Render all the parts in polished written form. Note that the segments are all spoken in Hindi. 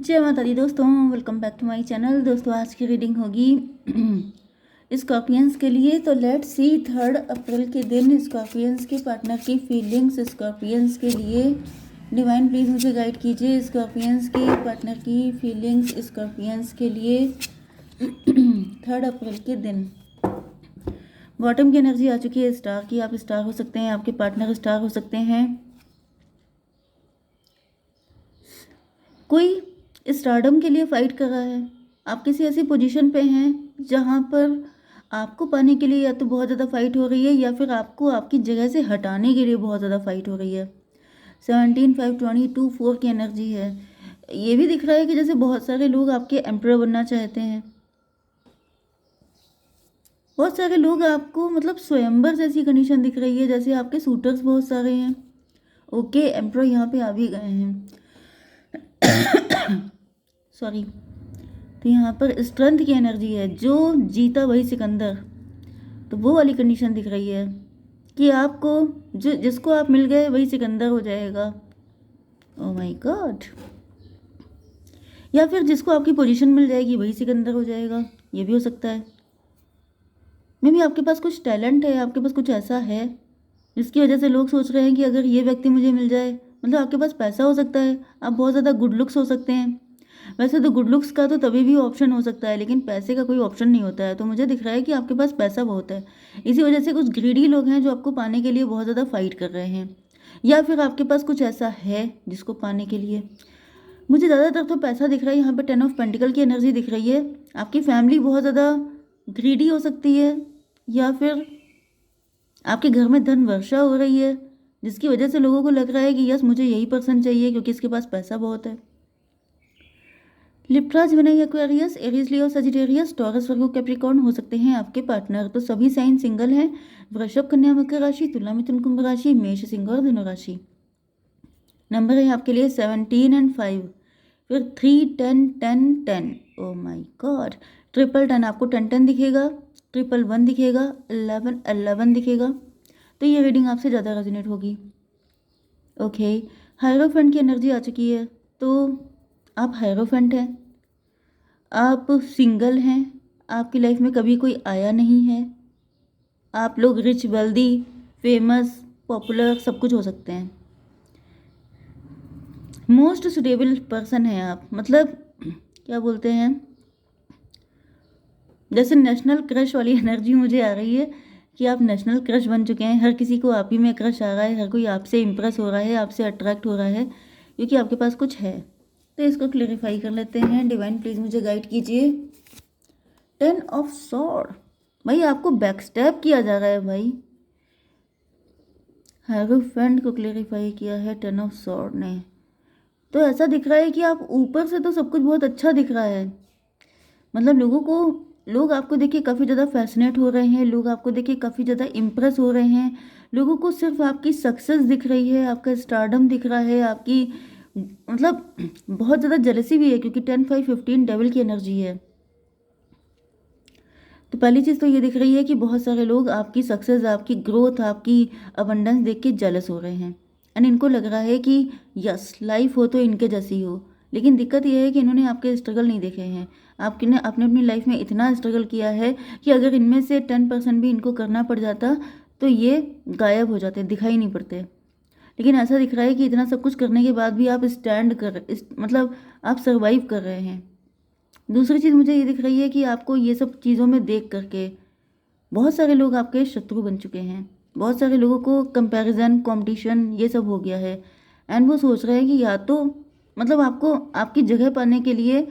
जय माता दी दोस्तों, welcome back to my channel. दोस्तों आज की रीडिंग होगी स्कॉर्पियंस के लिए। तो लेट्स सी 3 अप्रैल के दिन स्कॉर्पियंस के पार्टनर की फीलिंग्स स्कॉर्पियंस के लिए। डिवाइन प्लीज़ मुझे गाइड कीजिए स्कॉर्पियंस के पार्टनर की फीलिंग्स स्कॉर्पियंस के लिए 3 अप्रैल के दिन। बॉटम की एनर्जी आ चुकी है स्टार की। आप स्टार हो सकते हैं, आपके पार्टनर स्टार हो सकते हैं। कोई स्टारडम के लिए फाइट कर रहा है। आप किसी ऐसी पोजीशन पे हैं जहाँ पर आपको पाने के लिए या तो बहुत ज़्यादा फाइट हो रही है या फिर आपको आपकी जगह से हटाने के लिए बहुत ज़्यादा फाइट हो रही है। 17 5 22 4 की एनर्जी है। ये भी दिख रहा है कि जैसे बहुत सारे लोग आपके एम्परर बनना चाहते हैं। बहुत सारे लोग आपको मतलब स्वयंवर जैसी कंडीशन दिख रही है, जैसे आपके सूटर्स बहुत सारे हैं। ओके, एम्परर यहाँ पे आ भी गए हैं। सॉरी। तो यहाँ पर स्ट्रेंथ की एनर्जी है, जो जीता वही सिकंदर। तो वो वाली कंडीशन दिख रही है कि आपको जो जिसको आप मिल गए वही सिकंदर हो जाएगा। ओह माय गॉड। या फिर जिसको आपकी पोजीशन मिल जाएगी वही सिकंदर हो जाएगा, ये भी हो सकता है। मे बी आपके पास कुछ टैलेंट है, आपके पास कुछ ऐसा है जिसकी वजह से लोग सोच रहे हैं कि अगर ये व्यक्ति मुझे मिल जाए। मतलब आपके पास पैसा हो सकता है, आप बहुत ज़्यादा गुड लुक्स हो सकते हैं। वैसे तो गुड लुक्स का तो तभी भी ऑप्शन हो सकता है, लेकिन पैसे का कोई ऑप्शन नहीं होता है। तो मुझे दिख रहा है कि आपके पास पैसा बहुत है। इसी वजह से कुछ ग्रीडी लोग हैं जो आपको पाने के लिए बहुत ज़्यादा फाइट कर रहे हैं। या फिर आपके पास कुछ ऐसा है जिसको पाने के लिए मुझे ज़्यादातर तो पैसा दिख रहा है। यहाँ पर 10 ऑफ पेंटिकल की एनर्जी दिख रही है। आपकी फैमिली बहुत ज़्यादा ग्रीडी हो सकती है, या फिर आपके घर में धन वर्षा हो रही है, जिसकी वजह से लोगों को लग रहा है कि यस मुझे यही पर्सन चाहिए क्योंकि इसके पास पैसा बहुत है। लिब्रा, जेमिनी, एक्वेरियस, एरीज, लियो, सजिटेरियस, टॉरस, वर्गो, कैप्रिकॉर्न हो सकते हैं आपके पार्टनर। तो सभी साइन सिंगल हैं। वृषभ, कन्या, मकर राशि, तुला, मिथुन, कुंभ राशि, मेष, सिंह और धनु राशि। नंबर है आपके लिए 17 और 5, फिर 3 10 10 10। Oh my God. 10 आपको 10 10 दिखेगा, 1 दिखेगा, 11 11 दिखेगा। तो ये रीडिंग आपसे ज़्यादा रेजोनेट होगी। ओके, हायरोफेंट की एनर्जी आ चुकी है। तो आप हायरोफेंट हैं, आप सिंगल हैं, आपकी लाइफ में कभी कोई आया नहीं है। आप लोग रिच, वेल्दी, फेमस, पॉपुलर सब कुछ हो सकते हैं। मोस्ट सुटेबल पर्सन हैं आप। मतलब क्या बोलते हैं, जैसे नेशनल क्रश वाली एनर्जी मुझे आ रही है कि आप नेशनल क्रश बन चुके हैं। हर किसी को आप ही में क्रश आ रहा है, हर कोई आपसे इम्प्रेस हो रहा है, आपसे अट्रैक्ट हो रहा है क्योंकि आपके पास कुछ है। तो इसको क्लेरिफाई कर लेते हैं। डिवाइन प्लीज़ मुझे गाइड कीजिए। 10 ऑफ सॉर्ड। भाई आपको बैक स्टैप किया जा रहा है भाई। हायरोफेंट को क्लेरिफाई किया है 10 ऑफ सॉर्ड ने। तो ऐसा दिख रहा है कि आप ऊपर से तो सब कुछ बहुत अच्छा दिख रहा है। मतलब लोग आपको देखिए काफ़ी ज़्यादा फैसिनेट हो रहे हैं, लोग आपको देखिए काफ़ी ज़्यादा इम्प्रेस हो रहे हैं। लोगों को सिर्फ आपकी सक्सेस दिख रही है, आपका स्टारडम दिख रहा है, आपकी मतलब बहुत ज़्यादा जेलसी भी है क्योंकि 10 5 15 डेविल की एनर्जी है। तो पहली चीज़ तो ये दिख रही है कि बहुत सारे लोग आपकी सक्सेस, आपकी ग्रोथ, आपकी अबंडेंस देख के जेलस हो रहे हैं। एंड इनको लग रहा है कि यस लाइफ हो तो इनके जैसी हो। लेकिन दिक्कत यह है कि इन्होंने आपके स्ट्रगल नहीं देखे हैं। आपने अपनी लाइफ में इतना स्ट्रगल किया है कि अगर इनमें से 10% भी इनको करना पड़ जाता तो ये गायब हो जाते, दिखाई नहीं पड़ते। लेकिन ऐसा दिख रहा है कि इतना सब कुछ करने के बाद भी आप मतलब आप सर्वाइव कर रहे हैं। दूसरी चीज़ मुझे ये दिख रही है कि आपको ये सब चीज़ों में देख करके बहुत सारे लोग आपके शत्रु बन चुके हैं। बहुत सारे लोगों को कंपैरिजन, कंपटीशन ये सब हो गया है। एंड वो सोच रहे हैं कि या तो मतलब आपको आपकी जगह पाने के लिए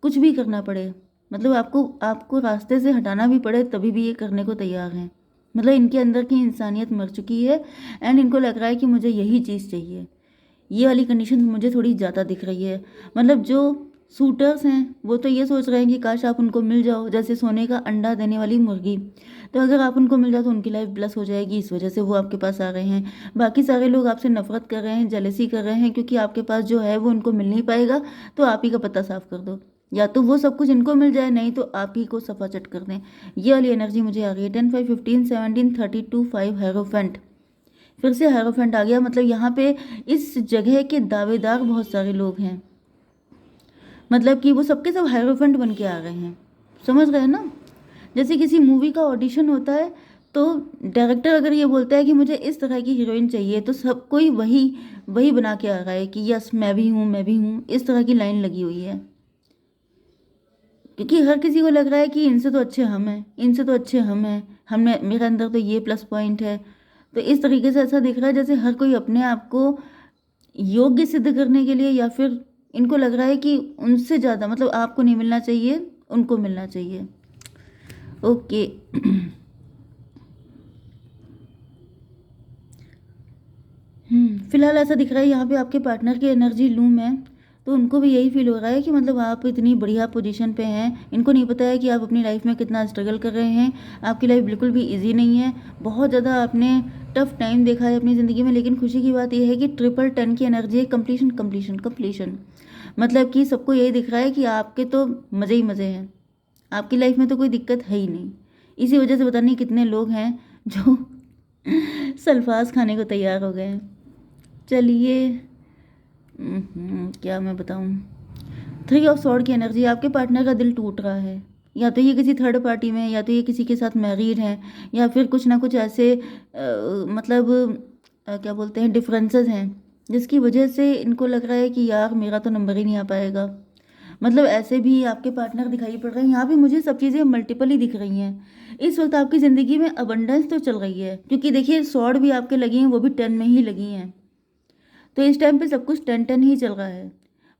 कुछ भी करना पड़े, मतलब आपको रास्ते से हटाना भी पड़े तभी भी ये करने को तैयार हैं। मतलब इनके अंदर की इंसानियत मर चुकी है एंड इनको लग रहा है कि मुझे यही चीज़ चाहिए। ये वाली कंडीशन मुझे थोड़ी ज़्यादा दिख रही है। मतलब जो सूटर्स हैं वो तो ये सोच रहे हैं कि काश आप उनको मिल जाओ, जैसे सोने का अंडा देने वाली मुर्गी। तो अगर आप उनको मिल जाओ तो उनकी लाइफ ब्लेस हो जाएगी, इस वजह से वो आपके पास आ रहे हैं। बाकी सारे लोग आपसे नफरत कर रहे हैं, जेलसी कर रहे हैं क्योंकि आपके पास जो है वो उनको मिल नहीं पाएगा। तो आप ही का पत्ता साफ कर दो, या तो वो सब कुछ इनको मिल जाए, नहीं तो आप ही को सफा चट कर दें। ये वाली एनर्जी मुझे आ रही है। 10 5 15 17 32 5 हेरोफेंट। फिर से हेरोफेंट आ गया। मतलब यहाँ पे इस जगह के दावेदार बहुत सारे लोग हैं। मतलब कि वो सबके सब हायरोफेंट बन के आ गए हैं, समझ गए ना। जैसे किसी मूवी का ऑडिशन होता है तो डायरेक्टर अगर ये बोलता है कि मुझे इस तरह की हीरोइन चाहिए, तो सब कोई वही वही बना के आ रहा है कि यस मैं भी हूँ, मैं भी हूँ, इस तरह की लाइन लगी हुई है। क्योंकि हर किसी को लग रहा है कि इनसे तो अच्छे हम हैं, इनसे तो अच्छे हम हैं, हमने मेरे अंदर तो ये प्लस पॉइंट है। तो इस तरीके से ऐसा दिख रहा है जैसे हर कोई अपने आप को योग्य सिद्ध करने के लिए, या फिर इनको लग रहा है कि उनसे ज़्यादा, मतलब आपको नहीं मिलना चाहिए, उनको मिलना चाहिए। ओके। फिलहाल ऐसा दिख रहा है यहाँ पे आपके पार्टनर की एनर्जी लूम है, तो उनको भी यही फील हो रहा है कि मतलब आप इतनी बढ़िया पोजीशन पे हैं, इनको नहीं पता है कि आप अपनी लाइफ में कितना स्ट्रगल कर रहे हैं। आपकी लाइफ बिल्कुल भी इजी नहीं है, बहुत ज़्यादा आपने टफ टाइम देखा है अपनी ज़िंदगी में। लेकिन खुशी की बात यह है कि 1010 की एनर्जी है, कंप्लीशन कंप्लीशन कंप्लीशन। मतलब कि सबको यही दिख रहा है कि आपके तो मज़े ही मज़े हैं, आपकी लाइफ में तो कोई दिक्कत है ही नहीं। इसी वजह से पता नहीं कितने लोग हैं जो सल्फास खाने को तैयार हो गए हैं। चलिए, क्या मैं बताऊं। 3 ऑफ सॉर्ड की एनर्जी, आपके पार्टनर का दिल टूट रहा है, या तो ये किसी थर्ड पार्टी में, या तो ये किसी के साथ मैरिड है, या फिर कुछ ना कुछ ऐसे मतलब क्या बोलते हैं, डिफरेंसेस हैं, जिसकी वजह से इनको लग रहा है कि यार मेरा तो नंबर ही नहीं आ पाएगा। मतलब ऐसे भी आपके पार्टनर दिखाई पड़ रहे हैं यहाँ पे, मुझे सब चीज़ें मल्टीपल ही दिख रही हैं। इस वक्त आपकी ज़िंदगी में अबंडेंस तो चल रही है, क्योंकि देखिए सॉर्ड भी आपके लगी हैं, वो भी 10 में ही लगी हैं। तो इस टाइम पे सब कुछ 10-10 ही चल रहा है।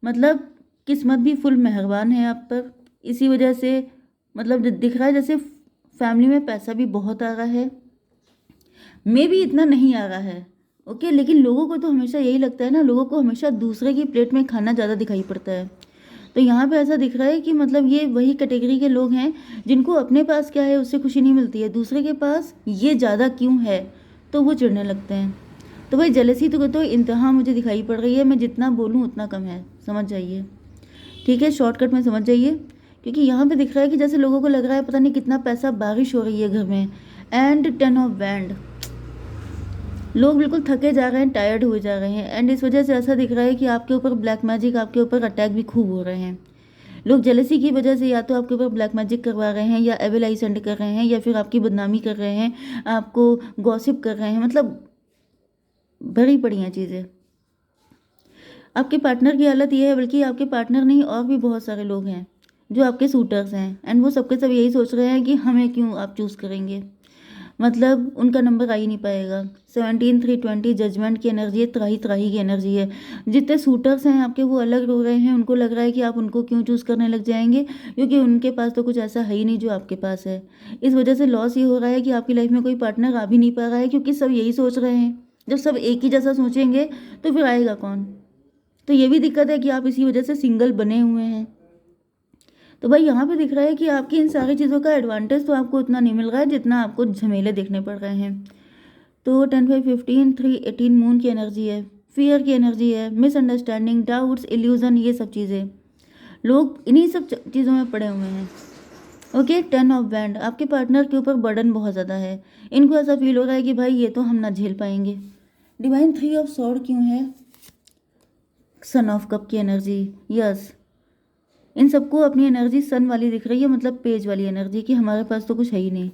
मतलब किस्मत भी फुल मेहरबान है आप पर, इसी वजह से मतलब दिख रहा है जैसे फैमिली में पैसा भी बहुत आ रहा है, मे भी इतना नहीं आ रहा है। ओके, लेकिन लोगों को तो हमेशा यही लगता है ना, लोगों को हमेशा दूसरे की प्लेट में खाना ज़्यादा दिखाई पड़ता है। तो यहाँ पे ऐसा दिख रहा है कि मतलब ये वही कैटेगरी के लोग हैं जिनको अपने पास क्या है उससे खुशी नहीं मिलती है, दूसरे के पास ये ज़्यादा क्यों है, तो वो चिढ़ने लगते हैं। तो भाई जेलसी तो इंतहा मुझे दिखाई पड़ रही है, मैं जितना बोलूँ उतना कम है, समझ जाइए। ठीक है, शॉर्टकट में समझ जाइए। क्योंकि यहाँ पे दिख रहा है कि जैसे लोगों को लग रहा है पता नहीं कितना पैसा, बारिश हो रही है घर में। एंड 10 ऑफ वैंड, लोग बिल्कुल थके जा रहे हैं, टायर्ड हुए जा रहे हैं, एंड इस वजह से ऐसा दिख रहा है कि आपके ऊपर ब्लैक मैजिक, आपके ऊपर अटैक भी खूब हो रहे हैं। लोग जेलसी की वजह से या तो आपके ऊपर ब्लैक मैजिक करवा रहे हैं, या एविल आई सेंड कर रहे हैं, या फिर आपकी बदनामी कर रहे हैं, आपको गॉसिप कर रहे हैं, मतलब बड़ी पड़ी हैं चीज़ें। आपके पार्टनर की हालत ये है, बल्कि आपके पार्टनर नहीं और भी बहुत सारे लोग हैं जो आपके सूटर्स हैं, एंड वो सबके सब यही सोच रहे हैं कि हमें क्यों आप चूज़ करेंगे। मतलब उनका नंबर आ ही नहीं पाएगा। 17-3-20 जजमेंट की एनर्जी है, त्राही त्राही की एनर्जी है। जितने सूटर्स हैं आपके वो अलग रो रहे हैं, उनको लग रहा है कि आप उनको क्यों चूज़ करने लग जाएंगे, क्योंकि उनके पास तो कुछ ऐसा है ही नहीं जो आपके पास है। इस वजह से लॉस ये हो रहा है कि आपकी लाइफ में कोई पार्टनर आ भी नहीं पा रहा है, क्योंकि सब यही सोच रहे हैं। जब सब एक ही जैसा सोचेंगे तो फिर आएगा कौन। तो ये भी दिक्कत है कि आप इसी वजह से सिंगल बने हुए हैं। तो भाई यहाँ पे दिख रहा है कि आपकी इन सारी चीज़ों का एडवांटेज तो आपको उतना नहीं मिल रहा है जितना आपको झमेले देखने पड़ रहे हैं। तो 10-5-15 3-18 मून की एनर्जी है, फियर की एनर्जी है, मिसअंडरस्टैंडिंग, डाउट्स, इल्यूजन, ये सब चीज़ें, लोग इन्हीं सब चीज़ों में पड़े हुए हैं। ओके, 10 ऑफ वैंड, आपके पार्टनर के ऊपर बर्डन बहुत ज़्यादा है, इनको ऐसा फील हो रहा है कि भाई ये तो हम ना झेल पाएंगे। डिवाइन 3 ऑफ सॉर्ड क्यों है, सन ऑफ कप की एनर्जी, यस, इन सबको अपनी एनर्जी सन वाली दिख रही है, मतलब पेज वाली एनर्जी कि हमारे पास तो कुछ है ही नहीं।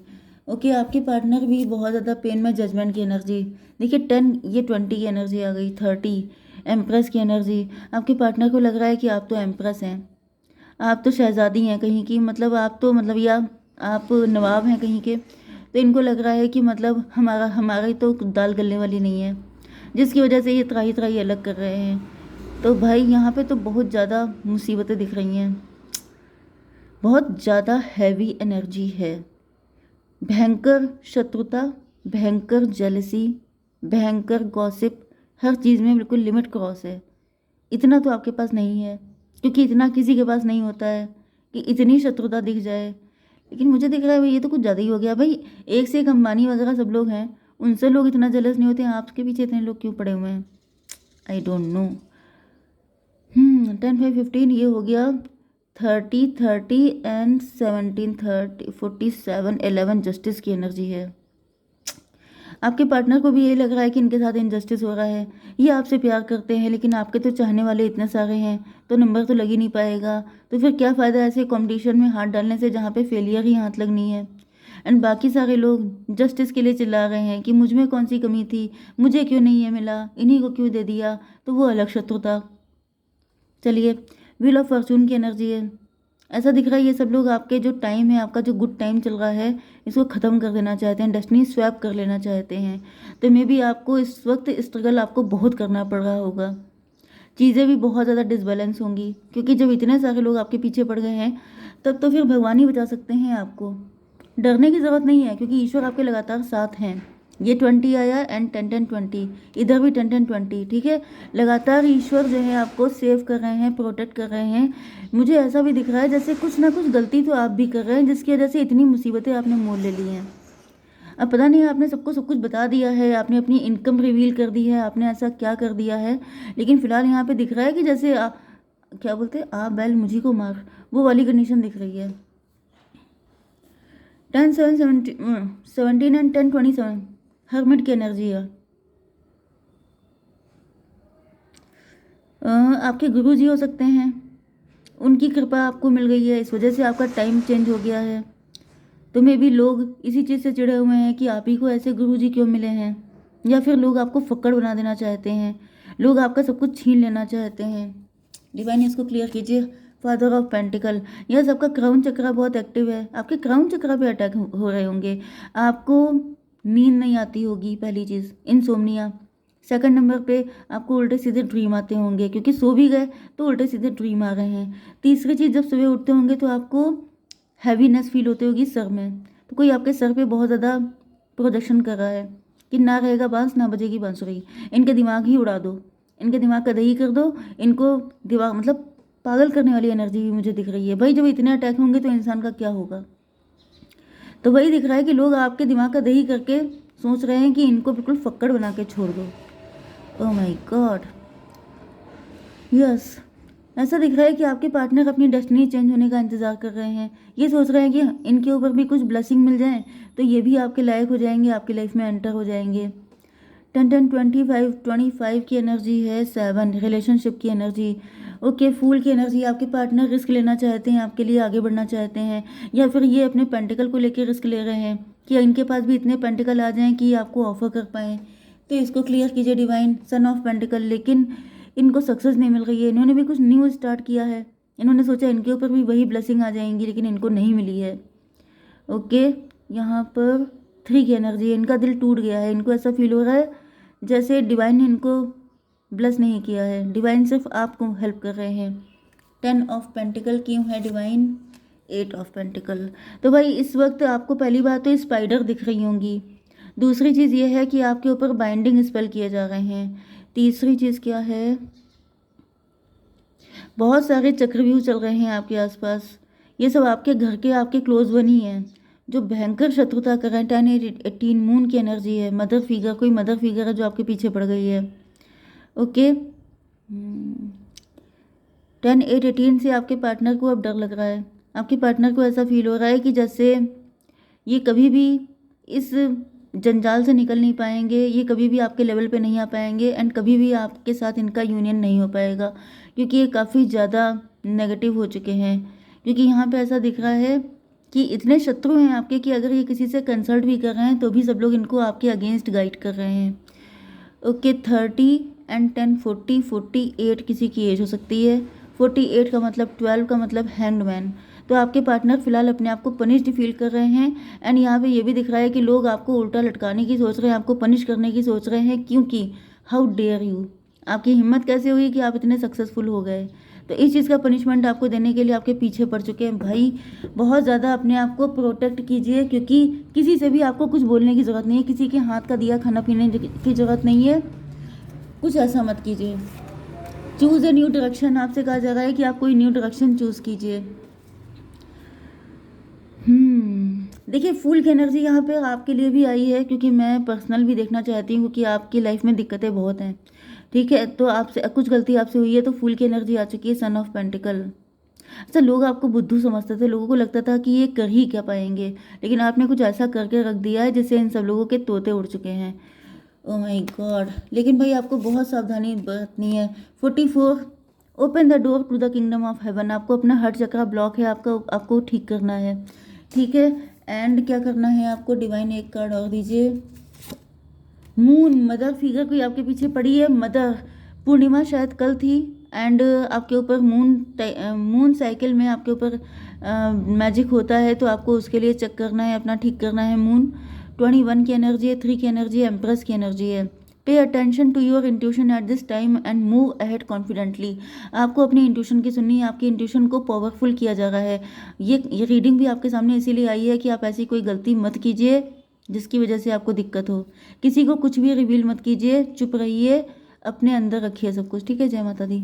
ओके, आपके पार्टनर भी बहुत ज़्यादा पेन में, जजमेंट की एनर्जी देखिए 10, ये 20 की एनर्जी आ गई, 30 एम्प्रेस की एनर्जी। आपके पार्टनर को लग रहा है कि आप तो एम्प्रेस हैं, आप तो शहजादी हैं कहीं की, मतलब आप तो मतलब, या आप नवाब हैं कहीं के। तो इनको लग रहा है कि मतलब हमारी तो दाल गलने वाली नहीं है, जिसकी वजह से ये त्राही त्राही अलग कर रहे हैं। तो भाई यहाँ पे तो बहुत ज़्यादा मुसीबतें दिख रही हैं, बहुत ज़्यादा हैवी एनर्जी है, भयंकर शत्रुता, भयंकर जेलसी, भयंकर गॉसिप, हर चीज़ में बिल्कुल लिमिट क्रॉस है। इतना तो आपके पास नहीं है, क्योंकि इतना किसी के पास नहीं होता है कि इतनी शत्रुता दिख जाए। लेकिन मुझे दिख रहा है भाई ये तो कुछ ज़्यादा ही हो गया। भाई एक से एक अंबानी वगैरह सब लोग हैं, उनसे लोग इतना जेलस नहीं होते हैं, आपके पीछे इतने लोग क्यों पड़े हुए हैं, आई डोंट नो। 10-5-15 ये हो गया, 30-30 एंड 17-30 47 11 जस्टिस की एनर्जी है। आपके पार्टनर को भी यही लग रहा है कि इनके साथ इनजस्टिस हो रहा है। ये आपसे प्यार करते हैं, लेकिन आपके तो चाहने वाले इतने सारे हैं, तो नंबर तो लग ही नहीं पाएगा। तो फिर क्या फ़ायदा ऐसे कॉम्पिटिशन में हाथ डालने से जहाँ पे फेलियर ही हाथ लगनी है। एंड बाकी सारे लोग जस्टिस के लिए चिल्ला रहे हैं कि मुझ में कौन सी कमी थी, मुझे क्यों नहीं ये मिला, इन्हीं को क्यों दे दिया, तो वो अलग शत्रुता। चलिए, व्हील ऑफ फॉर्चून की एनर्जी है। ऐसा दिख रहा है ये सब लोग आपके जो टाइम है, आपका जो गुड टाइम चल रहा है, इसको ख़त्म कर देना चाहते हैं, डेस्टिनी स्वैप कर लेना चाहते हैं। तो मे बी आपको इस वक्त स्ट्रगल आपको बहुत करना पड़ रहा होगा। चीज़ें भी बहुत ज़्यादा डिसबैलेंस होंगी, क्योंकि जब इतने सारे लोग आपके पीछे पड़ गए हैं, तब तो फिर भगवान ही बचा सकते हैं आपको। डरने की ज़रूरत नहीं है, क्योंकि ईश्वर आपके लगातार साथ हैं। ये 20 आया एंड 10-10-20, इधर भी 10-10-20, ठीक है। लगातार ईश्वर जो है आपको सेव कर रहे हैं, प्रोटेक्ट कर रहे हैं। मुझे ऐसा भी दिख रहा है जैसे कुछ ना कुछ गलती तो आप भी कर रहे हैं, जिसकी वजह से इतनी मुसीबतें आपने मोल ले ली हैं। अब पता नहीं आपने सबको सब कुछ बता दिया है, आपने अपनी इनकम रिवील कर दी है, आपने ऐसा क्या कर दिया है, लेकिन फिलहाल यहाँ पे दिख रहा है कि जैसे क्या बोलते हैं, आ बैल मुझी को मार, वो वाली कंडीशन दिख रही है। 10-7-17 एंड 10-27 हर्मिट की एनर्जी है। आपके गुरु जी हो सकते हैं, उनकी कृपा आपको मिल गई है, इस वजह से आपका टाइम चेंज हो गया है। तो मे भी लोग इसी चीज़ से चिढ़े हुए हैं कि आप ही को ऐसे गुरु जी क्यों मिले हैं, या फिर लोग आपको फक्कड़ बना देना चाहते हैं, लोग आपका सब कुछ छीन लेना चाहते हैं। डिवाइन इसको क्लियर कीजिए। फादर ऑफ पेंटिकल, यह सबका क्राउन चक्र बहुत एक्टिव है, आपके क्राउन चक्र पे अटैक हो रहे होंगे, आपको नींद नहीं आती होगी, पहली चीज़ इनसोम्निया। सेकंड नंबर पे आपको उल्टे सीधे ड्रीम आते होंगे, क्योंकि सो भी गए तो उल्टे सीधे ड्रीम आ रहे हैं। तीसरी चीज़, जब सुबह उठते होंगे तो आपको हैवीनेस फील होती होगी सर में, तो कोई आपके सर पे बहुत ज़्यादा प्रोजेक्शन कर रहा है कि ना रहेगा बांस ना बजेगी बांसुरी, इनके दिमाग ही उड़ा दो, इनके दिमाग का दही कर दो, इनको दिमाग मतलब पागल करने वाली एनर्जी भी मुझे दिख रही है। भाई जब इतने अटैक होंगे तो इंसान का क्या होगा। तो वही दिख रहा है कि लोग आपके दिमाग का दही करके सोच रहे हैं कि इनको बिल्कुल फक्कड़ बना के छोड़ दो। ओह माय गॉड, यस, ऐसा दिख रहा है कि आपके पार्टनर अपनी डेस्टिनी चेंज होने का इंतज़ार कर रहे हैं। ये सोच रहे हैं कि इनके ऊपर भी कुछ ब्लेसिंग मिल जाए तो ये भी आपके लायक हो जाएंगे, आपकी लाइफ में एंटर हो जाएंगे। 10-10-25 की एनर्जी है। 7 रिलेशनशिप की एनर्जी। ओके, फूल की एनर्जी, आपके पार्टनर रिस्क लेना चाहते हैं, आपके लिए आगे बढ़ना चाहते हैं, या फिर ये अपने पेंटिकल को लेकर रिस्क ले रहे हैं कि इनके पास भी इतने पेंटिकल आ जाएं कि आपको ऑफर कर पाएँ। तो इसको क्लियर कीजिए डिवाइन। सन ऑफ पेंटिकल, लेकिन इनको सक्सेस नहीं मिल रही है, इन्होंने भी कुछ न्यू स्टार्ट किया है, इन्होंने सोचा इनके ऊपर भी वही ब्लेसिंग आ जाएंगी, लेकिन इनको नहीं मिली है। ओके, यहाँ पर 3 की एनर्जी है, इनका दिल टूट गया है, इनको ऐसा फील हो रहा है जैसे डिवाइन ने इनको ब्लेस नहीं किया है, डिवाइन सिर्फ आपको हेल्प कर रहे हैं। 10 ऑफ पेंटिकल क्यों है डिवाइन? 8 of pentacle. तो भाई इस वक्त आपको पहली बात तो स्पाइडर दिख रही होंगी, दूसरी चीज़ ये है कि आपके ऊपर बाइंडिंग स्पेल किए जा रहे हैं, तीसरी चीज़ क्या है, बहुत सारे चक्रव्यूह चल रहे हैं आपके आसपास, ये सब आपके घर के आपके क्लोज वन ही हैं जो भयंकर शत्रुता कर रहे हैं। 10-8-18 मून की एनर्जी है। मदर फिगर, कोई मदर फिगर है जो आपके पीछे पड़ गई है। ओके, 10-8-18 से आपके पार्टनर को अब डर लग रहा है, आपके पार्टनर को ऐसा फील हो रहा है कि जैसे ये कभी भी इस जंजाल से निकल नहीं पाएंगे, ये कभी भी आपके लेवल पे नहीं आ पाएंगे, एंड कभी भी आपके साथ इनका यूनियन नहीं हो पाएगा, क्योंकि ये काफ़ी ज़्यादा नेगेटिव हो चुके हैं। क्योंकि यहाँ पे ऐसा दिख रहा है कि इतने शत्रु हैं आपके कि अगर ये किसी से कंसल्ट भी कर रहे हैं तो भी सब लोग इनको आपके अगेंस्ट गाइड कर रहे हैं। ओके, 30 एंड 10 48 किसी की एज हो सकती है। 48 का मतलब 12 का मतलब हैंडमैन। तो आपके पार्टनर फिलहाल अपने आप को पनिश्ड फील कर रहे हैं, एंड यहाँ पे ये भी दिख रहा है कि लोग आपको उल्टा लटकाने की सोच रहे हैं, आपको पनिश करने की सोच रहे हैं, क्योंकि हाउ डेयर यू, आपकी हिम्मत कैसे हुई कि आप इतने सक्सेसफुल हो गए। तो इस चीज़ का पनिशमेंट आपको देने के लिए आपके पीछे पड़ चुके हैं। भाई बहुत ज़्यादा अपने आप को प्रोटेक्ट कीजिए, क्योंकि किसी से भी आपको कुछ बोलने की ज़रूरत नहीं है, किसी के हाथ का दिया खाना पीने की ज़रूरत नहीं है, कुछ ऐसा मत कीजिए। चूज़ ए न्यू डायरेक्शन, आपसे कहा जा रहा है कि आप कोई न्यू डायरेक्शन चूज़ कीजिए। देखिए, फूल की एनर्जी यहाँ पे आपके लिए भी आई है, क्योंकि मैं पर्सनल भी देखना चाहती हूँ कि आपकी लाइफ में दिक्कतें बहुत हैं, ठीक है। तो आपसे कुछ गलती आपसे हुई है, तो फूल की एनर्जी आ चुकी है। सन ऑफ पेंटिकल, अच्छा, लोग आपको बुद्धू समझते थे, लोगों को लगता था कि ये कर ही क्या पाएँगे, लेकिन आपने कुछ ऐसा करके रख दिया है जिससे इन सब लोगों के तोते उड़ चुके हैं। Oh my god! लेकिन भाई आपको बहुत सावधानी बरतनी है। 44, open the door to the kingdom of heaven. आपको अपना हार्ट चक्रा ब्लॉक है, आपको ठीक करना है, ठीक है? एंड क्या करना है आपको, डिवाइन एक कार्ड और दीजिए। मून, मदर फिगर कोई आपके पीछे पड़ी है, मदर। पूर्णिमा शायद कल थी एंड आपके ऊपर मून साइकिल में आपके ऊपर मैजिक होता है, तो आपको उसके लिए चेक करना है, अपना ठीक करना है। मून 21 की एनर्जी है, 3 की एनर्जी है, एम्प्रेस की एनर्जी है। Pay attention to your intuition at this time and move ahead confidently. आपको अपनी इंट्यूशन की सुननी है, आपकी इंट्यूशन को पावरफुल किया जा रहा है। ये रीडिंग भी आपके सामने इसीलिए आई है कि आप ऐसी कोई गलती मत कीजिए जिसकी वजह से आपको दिक्कत हो। किसी को कुछ भी रिवील मत कीजिए, चुप रहिए, अपने अंदर रखिए सब कुछ, ठीक है? जय माता दी।